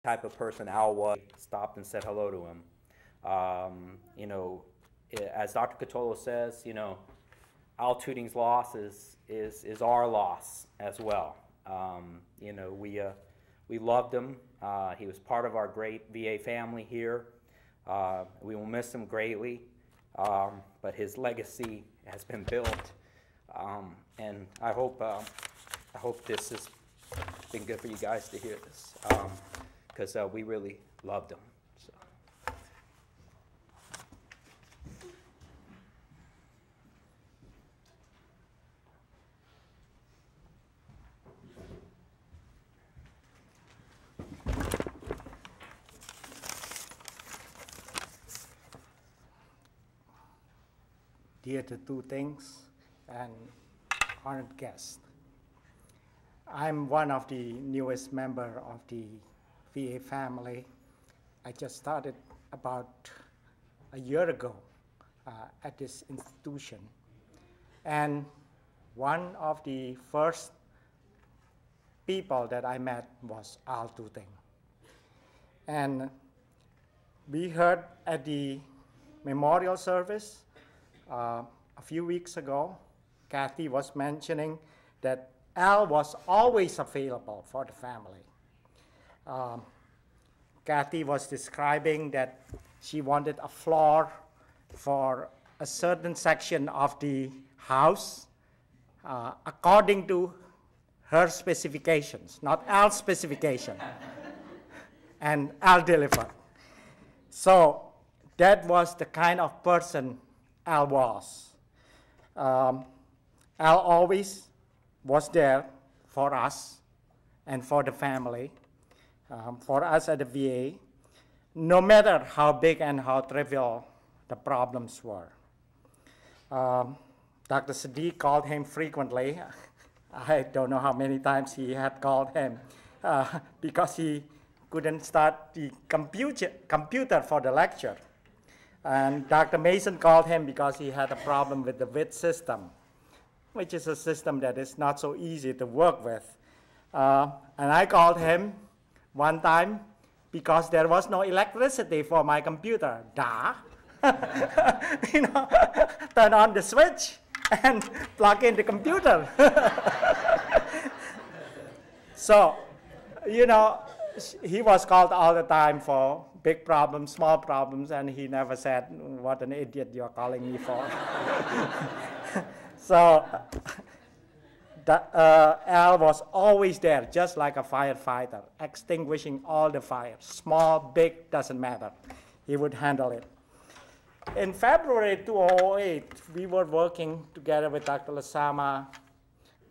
type of person Al was. Stopped and said hello to him. You know, as Dr. Catolo says, you know, Al Tuting's loss is our loss as well. You know, we loved him. He was part of our great VA family here. We will miss him greatly, but his legacy has been built, and I hope this has been good for you guys to hear this, because we really loved him. So. Dear to Tutings and honored guests, I'm one of the newest member of the VA family. I just started about a year ago at this institution. And one of the first people that I met was Al Tuting. And we heard at the memorial service a few weeks ago, Kathy was mentioning that Al was always available for the family. Kathy was describing that she wanted a floor for a certain section of the house according to her specifications, not Al's specification. And Al delivered. So that was the kind of person Al was. Al always was there for us and for the family, for us at the VA, no matter how big and how trivial the problems were. Dr. Sadiq called him frequently. I don't know how many times he had called him because he couldn't start the computer for the lecture. And Dr. Mason called him because he had a problem with the WIT system, which is a system that is not so easy to work with. And I called him one time because there was no electricity for my computer. You know, turn on the switch and plug in the computer. So, you know, he was called all the time for big problems, small problems, and he never said, "What an idiot you're calling me for." So Al was always there, just like a firefighter, extinguishing all the fires. Small, big, doesn't matter. He would handle it. In February 2008, we were working together with Dr. Lasama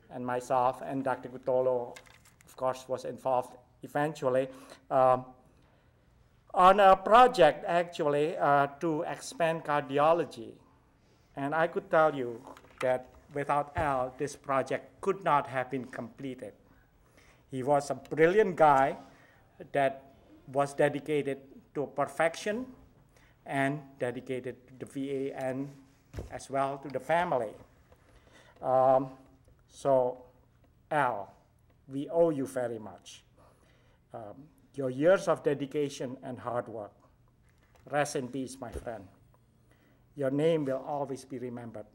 and myself, and Dr. Gutolo, of course, was involved eventually, on a project actually to expand cardiology. And I could tell you that without Al, this project could not have been completed. He was a brilliant guy that was dedicated to perfection and dedicated to the VA and as well to the family. So Al, we owe you very much. Your years of dedication and hard work. Rest in peace, my friend. Your name will always be remembered.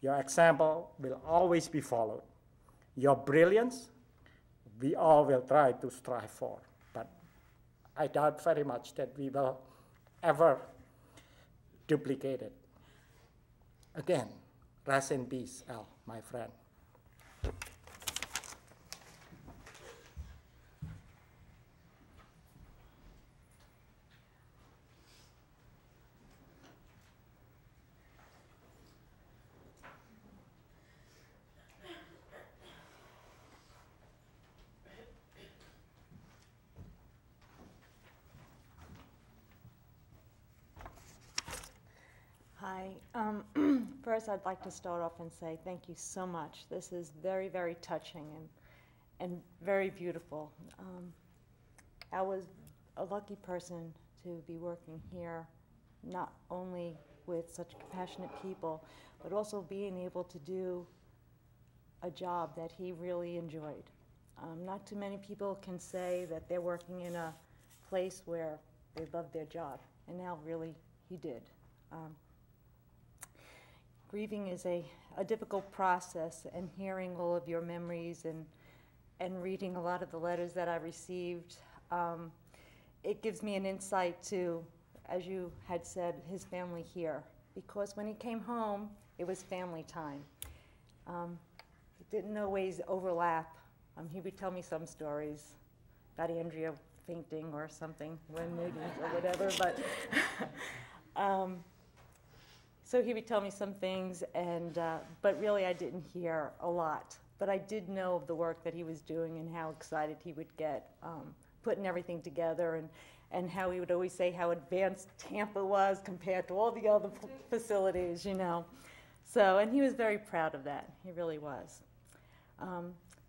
Your example will always be followed. Your brilliance, we all will try to strive for, but I doubt very much that we will ever duplicate it. Again, rest in peace, Al, my friend. Hi. First, I'd like to start off and say thank you so much. This is very, very touching and very beautiful. I was a lucky person to be working here, not only with such compassionate people, but also being able to do a job that he really enjoyed. Not too many people can say that they're working in a place where they loved their job, and now really he did. Grieving is a difficult process, and hearing all of your memories and reading a lot of the letters that I received, it gives me an insight to, as you had said, his family here. Because when he came home, it was family time. It didn't always overlap. He would tell me some stories about Andrea fainting or something when meetings or whatever, but so he would tell me some things, and but really I didn't hear a lot. But I did know of the work that he was doing and how excited he would get putting everything together, and how he would always say how advanced Tampa was compared to all the other facilities, you know. So, and he was very proud of that. He really was.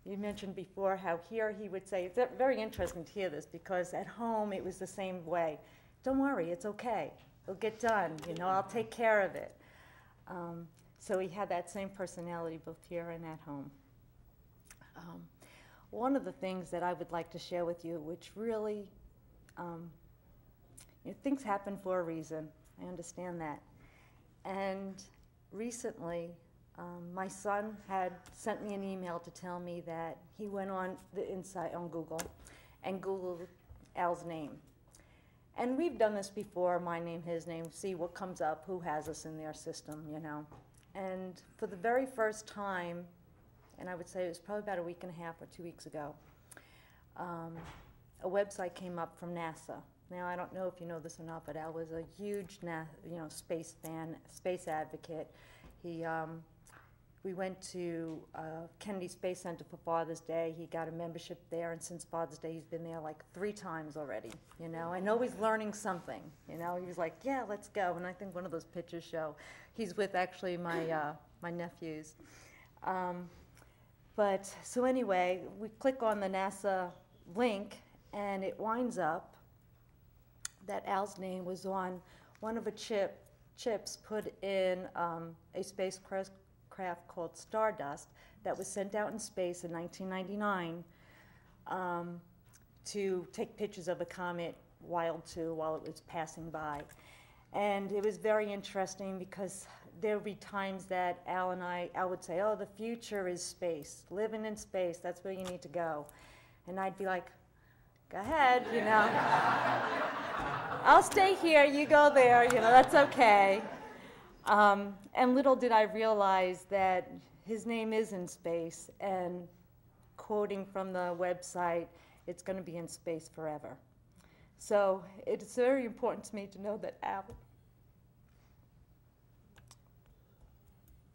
You mentioned before how here he would say, it's very interesting to hear this, because at home it was the same way. Don't worry, it's okay. It'll get done, you know, I'll take care of it. So he had that same personality both here and at home. One of the things that I would like to share with you, which really, you know, things happen for a reason. I understand that. And recently, my son had sent me an email to tell me that he went on the inside on Google and Googled Al's name. And we've done this before, my name, his name, see what comes up, who has us in their system, you know. And for the very first time, and I would say it was probably about a week and a half or 2 weeks ago, a website came up from NASA. Now, I don't know if you know this or not, but Al was a huge space fan, space advocate. We went to Kennedy Space Center for Father's Day. He got a membership there, and since Father's Day, he's been there like 3 times already, you know. I know he's learning something, you know. He was like, yeah, let's go. And I think one of those pictures show he's with actually my nephews. But so anyway, we click on the NASA link, and it winds up that Al's name was on one of the chips put in a spacecraft called Stardust that was sent out in space in 1999 to take pictures of a comet Wild 2 while it was passing by. And it was very interesting because there would be times that Al would say, oh, the future is space, living in space, that's where you need to go. And I'd be like, go ahead, you know. I'll stay here, you go there, you know, that's okay. And little did I realize that his name is in space, and quoting from the website, it's going to be in space forever. So it's very important to me to know that Al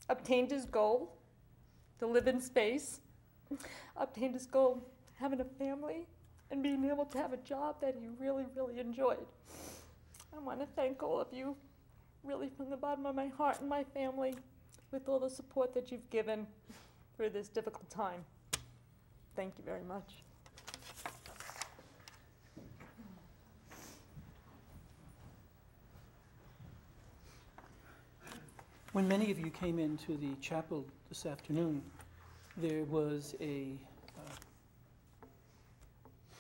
obtained his goal to live in space, obtained his goal having a family, and being able to have a job that he really, really enjoyed. I want to thank all of you, really from the bottom of my heart and my family, with all the support that you've given through this difficult time. Thank you very much. When many of you came into the chapel this afternoon, there was a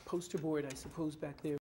poster board, I suppose, back there